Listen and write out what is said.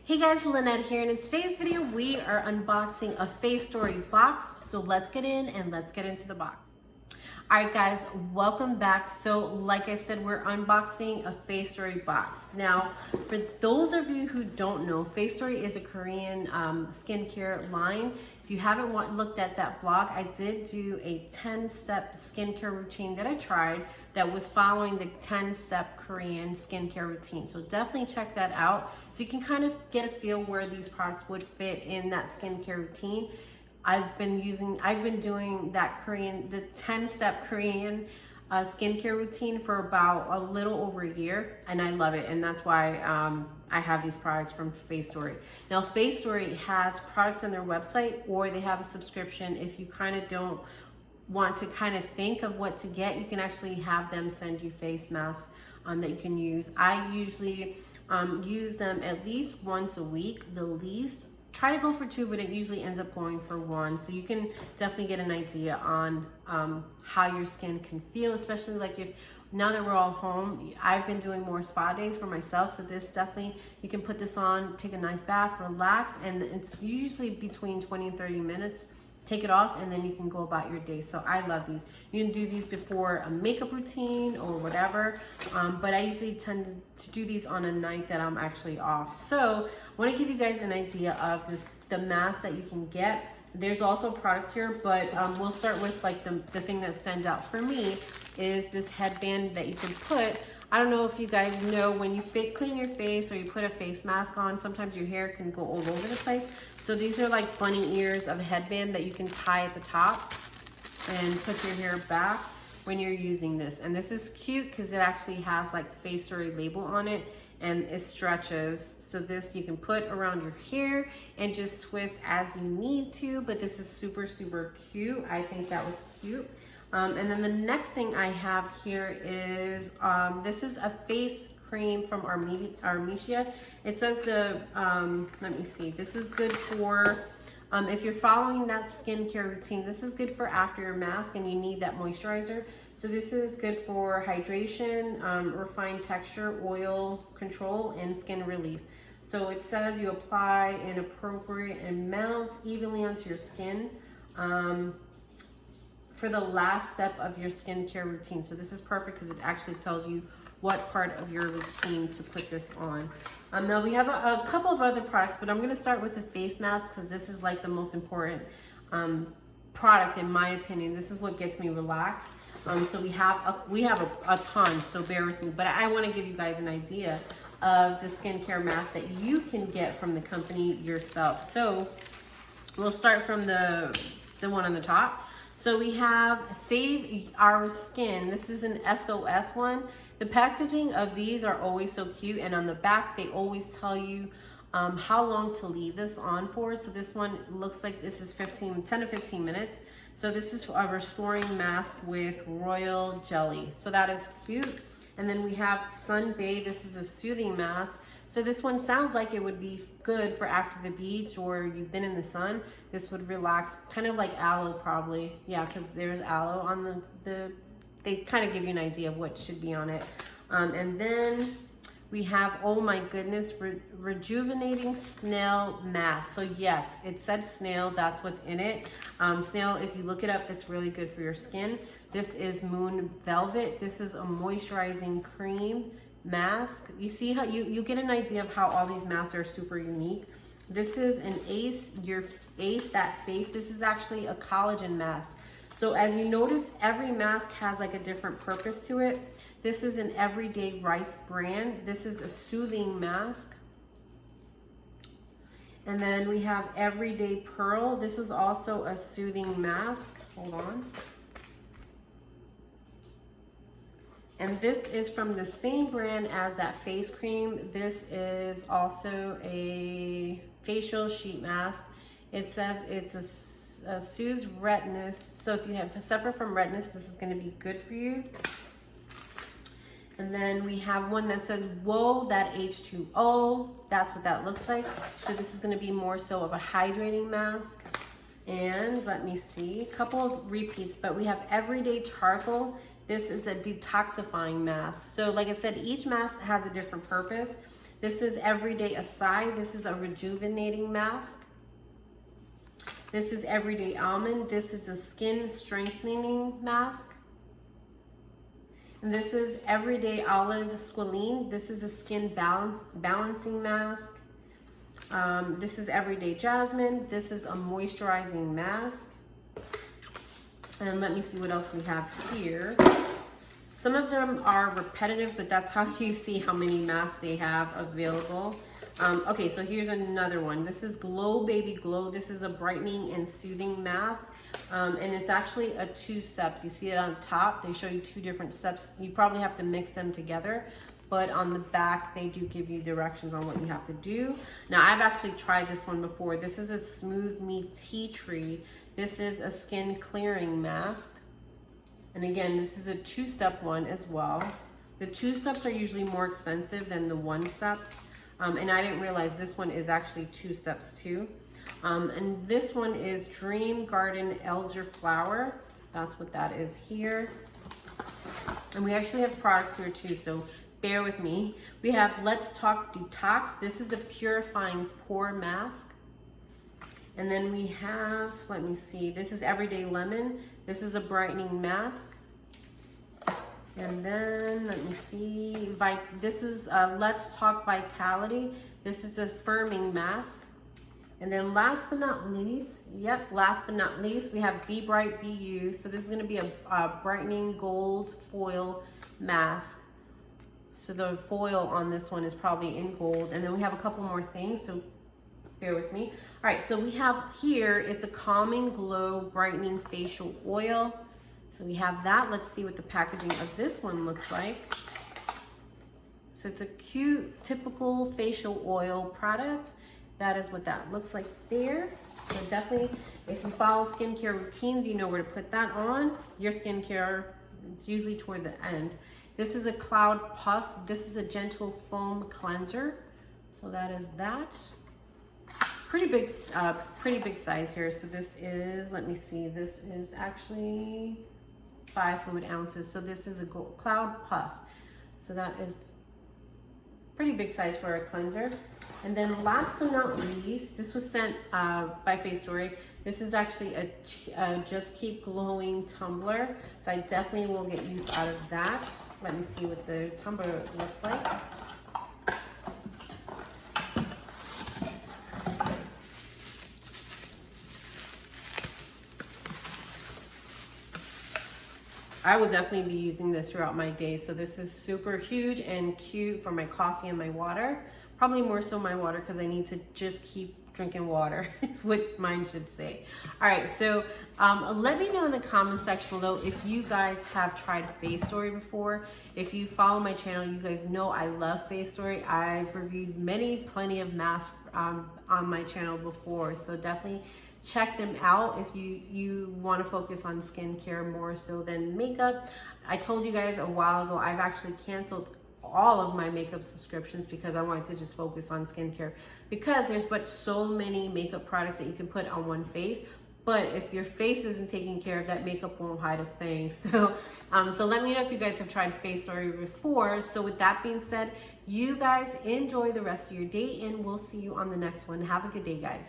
Hey guys, Lynette here, and in today's video we are unboxing a FACETORY box. So let's get in and let's get into the box. Alright guys, welcome back. So like I said, we're unboxing a FACETORY box. Now, for those of you who don't know, FACETORY is a Korean skincare line. If you haven't looked at that blog, I did do a 10-step skincare routine that I tried that was following the 10-step Korean skincare routine. So definitely check that out so you can kind of get a feel where these products would fit in that skincare routine. I've been doing that the 10-step Korean skincare routine for about a little over a year, and I love it, and that's why I have these products from FACETORY. Now, FACETORY has products on their website, or they have a subscription. If you kind of don't want to kind of think of what to get, you can actually have them send you face masks that you can use. I usually use them at least once a week, the least. Try to go for 2, but it usually ends up going for 1. So you can definitely get an idea on how your skin can feel, especially like if now that we're all home. I've been doing more spa days for myself, so this definitely, you can put this on, take a nice bath, relax, and it's usually between 20 and 30 minutes. Take it off and then you can go about your day. So I love these. You can do these before a makeup routine or whatever, but I usually tend to do these on a night that I'm actually off. So I want to give you guys an idea of the mask that you can get. There's also products here, but we'll start with like the thing that stands out for me is this headband that you can put. I don't know if you guys know, when you clean your face or you put a face mask on, sometimes your hair can go all over the place. So these are like bunny ears of a headband that you can tie at the top and put your hair back when you're using this. And this is cute because it actually has like FACETORY label on it and it stretches. So this you can put around your hair and just twist as you need to, but this is super, super cute. I think that was cute. And then the next thing I have here is, this is a face cream from Artemisia. It says let me see, this is good for, if you're following that skincare routine, this is good for after your mask and you need that moisturizer. So this is good for hydration, refined texture, oil control, and skin relief. So it says you apply an appropriate amount evenly onto your skin for the last step of your skincare routine. So this is perfect because it actually tells you what part of your routine to put this on. Now we have a couple of other products, but I'm gonna start with the face mask because this is like the most important product in my opinion. This is what gets me relaxed. So we have a ton, so bear with me, but I wanna give you guys an idea of the skincare mask that you can get from the company yourself. So we'll start from the one on the top. So we have Save Our Skin. This is an SOS one. The packaging of these are always so cute, and on the back they always tell you how long to leave this on for. So this one looks like this is 10 to 15 minutes. So this is a restoring mask with royal jelly. So that is cute. And then we have Sun Bae. This is a soothing mask. So this one sounds like it would be good for after the beach or you've been in the sun. This would relax, kind of like aloe probably. Yeah, because there's aloe on they kind of give you an idea of what should be on it. And then we have, oh my goodness, rejuvenating snail mask. So yes, it said snail, that's what's in it. Snail, if you look it up, that's really good for your skin. This is Moon Velvet. This is a moisturizing cream mask. You see how you get an idea of how all these masks are super unique. This is an Ace That Face. This is actually a collagen mask. So as you notice, every mask has like a different purpose to it. This is an Everyday Rice brand. This is a soothing mask. And then we have Everyday Pearl. This is also a soothing mask. Hold on. And this is from the same brand as that face cream. This is also a facial sheet mask. It says it's a soothes redness. So if you suffer from redness, this is gonna be good for you. And then we have one that says, whoa, that H2O. That's what that looks like. So this is gonna be more so of a hydrating mask. And let me see, a couple of repeats, but we have Everyday Charcoal. This is a detoxifying mask. So like I said, each mask has a different purpose. This is Everyday Acai. This is a rejuvenating mask. This is Everyday Almond. This is a skin strengthening mask. And this is Everyday Olive Squalane. This is a skin balancing mask. This is Everyday Jasmine. This is a moisturizing mask. And let me see what else we have here. Some of them are repetitive, but that's how you see how many masks they have available. Okay, so here's another one. This is Glow Baby Glow. This is a brightening and soothing mask. And it's actually a 2 steps. You see it on top. They show you 2 different steps. You probably have to mix them together, but on the back, they do give you directions on what you have to do. Now, I've actually tried this one before. This is a Smooth Me Tea Tree. This is a skin clearing mask. And again, this is a 2-step one as well. The 2 steps are usually more expensive than the 1 steps. And I didn't realize this one is actually 2 steps too. And this one is Dream Garden Elderflower. That's what that is here. And we actually have products here too, so bear with me. We have Let's Talk Detox. This is a purifying pore mask. And then we have, let me see, this is Everyday Lemon. This is a brightening mask. And then, let me see, this is Let's Talk Vitality. This is a firming mask. And then last but not least, last but not least, we have Be Bright, Be You. So this is gonna be a brightening gold foil mask. So the foil on this one is probably in gold. And then we have a couple more things, so bear with me. All right, so we have here, it's a Calming Glow Brightening Facial Oil. So we have that. Let's see what the packaging of this one looks like. So it's a cute, typical facial oil product. That is what that looks like there. So definitely, if you follow skincare routines, you know where to put that on. Your skincare, it's usually toward the end. This is a Cloud Puff. This is a gentle foam cleanser. So that is that. Pretty big size here. So this is, let me see, this is actually 5 fluid ounces. So this is a Cloud Puff. So that is pretty big size for a cleanser. And then last but not least, this was sent by FACETORY. This is actually a Just Keep Glowing tumbler. So I definitely will get use out of that. Let me see what the tumbler looks like. I will definitely be using this throughout my day. So this is super huge and cute for my coffee and my water. Probably more so my water because I need to just keep drinking water. It's what mine should say. All right, so let me know in the comment section below if you guys have tried FACETORY before. If you follow my channel, you guys know I love FACETORY. I've reviewed plenty of masks on my channel before. So definitely check them out if you want to focus on skincare more so than makeup. I told you guys a while ago, I've actually canceled all of my makeup subscriptions because I wanted to just focus on skincare, because there's so many makeup products that you can put on one face. But if your face isn't taken care of, that makeup won't hide a thing. So so let me know if you guys have tried FACETORY before. So with that being said, you guys enjoy the rest of your day and we'll see you on the next one. Have a good day, guys.